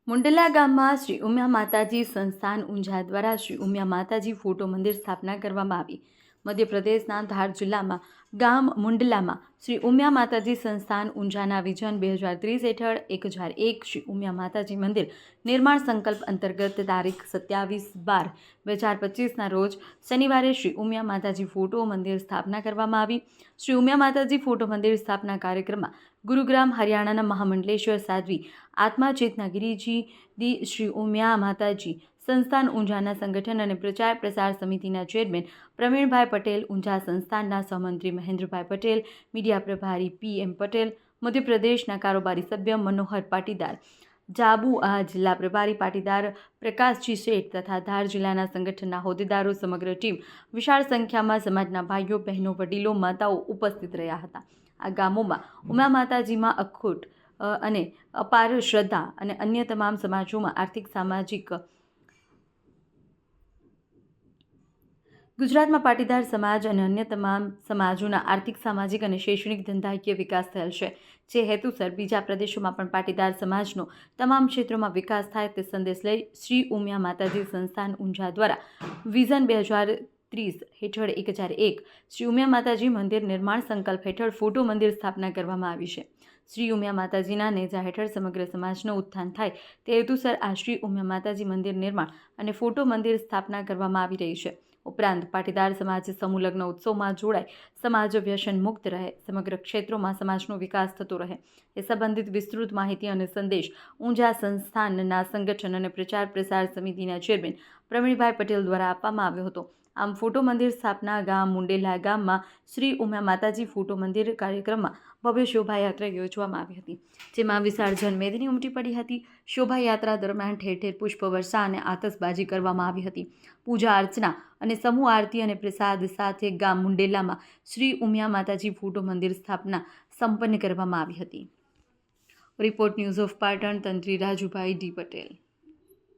મુંડલા ગામમાં શ્રી ઉમિયા માતાજી સંસ્થાન ઊંઝા દ્વારા શ્રી ઉમિયા માતાજી ફોટો મંદિર સ્થાપના કરવામાં આવી। મધ્યપ્રદેશના ધાર જિલ્લામાં ગામ મુંડલામાં શ્રી ઉમિયા માતાજી સંસ્થાન ઊંઝાના વિઝન 2030 હેઠળ 1001 શ્રી ઉમિયા માતાજી મંદિર નિર્માણ સંકલ્પ અંતર્ગત તારીખ 27/12/2025ના રોજ શનિવારે શ્રી ઉમિયા માતાજી ફોટો મંદિર સ્થાપના કરવામાં આવી। શ્રી ઉમિયા માતાજી ફોટો મંદિર સ્થાપના કાર્યક્રમમાં ગુરુગ્રામ હરિયાણાના મહામંડલેશ્વર સાધ્વી આત્મા ચેतना गिरिजी दी श्री उमिया माताजी संस्थान ऊंझाना संगठन और प्रचार प्रसार समिति चेरमेन प्रवीणभाई पटेल, ऊंझा संस्थान सहमंत्री महेंद्रभाई पटेल, मीडिया प्रभारी PM पटेल, मध्य प्रदेश कारोबारी सभ्य मनोहर पाटीदार, जाबुआ जिला प्रभारी पाटीदार प्रकाशजी शेठ तथा धार जिला संगठन होद्देदारों समग्र टीम विशाल संख्या में समाजना भाईओ बहनों वडीलों माताओं उपस्थित रह्या हता। आ गामों उमिया माताजी में अखूट અને અપાર શ્રદ્ધા અને અન્ય તમામ સમાજોમાં આર્થિક સામાજિક ગુજરાતમાં પાટીદાર સમાજ અને અન્ય તમામ સમાજોના આર્થિક સામાજિક અને શૈક્ષણિક ધંધાકીય વિકાસ થયેલ છે। જે હેતુસર બીજા પ્રદેશોમાં પણ પાટીદાર સમાજનો તમામ ક્ષેત્રોમાં વિકાસ થાય તે સંદેશ લઈ શ્રી ઉમિયા માતાજી સંસ્થાન ઊંઝા દ્વારા વિઝન 2030 હેઠળ 1001 શ્રી ઉમિયા માતાજી મંદિર નિર્માણ સંકલ્પ હેઠળ ફોટો મંદિર સ્થાપના કરવામાં આવી છે। श्री उमिया माताजीना नेजा हेठळ समग्र समाजનું उत्थान थाय તે હેતુસર આ શ્રી ઉમિયા માતાજી મંદિર નિર્માણ અને ફોટો મંદિર સ્થાપના કરવામાં આવી રહી છે। ઉપરાંત પાટીદાર સમાજ સમૂહ લગ્ન ઉત્સવમાં જોડાય સમાજ વ્યસન મુક્ત રહે, સમગ્ર ક્ષેત્રોમાં સમાજનો વિકાસ થતો રહે એ સંબંધિત વિસ્તૃત માહિતી અને સંદેશ ઊંઝા સંસ્થાનના સંગઠન અને પ્રચાર પ્રસાર સમિતિના ચેરમેન પ્રવીણભાઈ પટેલ દ્વારા આપવામાં આવ્યો હતો। આમ ફોટો મંદિર સ્થાપના ગામ મુંડેલા ગામમાં શ્રી ઉમિયા માતાજી ફોટો મંદિર કાર્યક્રમમાં ભવ્ય શોભાયાત્રા યોજવામાં આવી હતી, જેમાં વિશાળ જનમેદની ઉમટી પડી હતી। શોભાયાત્રા દરમિયાન ઠેર ઠેર પુષ્પવર્ષા અને આતશબાજી કરવામાં આવી હતી। પૂજા અર્ચના અને સમૂહ આરતી અને પ્રસાદ સાથે ગામ મુંડેલામાં શ્રી ઉમિયા માતાજી ફોટો મંદિર સ્થાપના સંપન્ન કરવામાં આવી હતી। રિપોર્ટ ન્યૂઝ ઓફ પાટણ, તંત્રી રાજુભાઈ ડી પટેલ।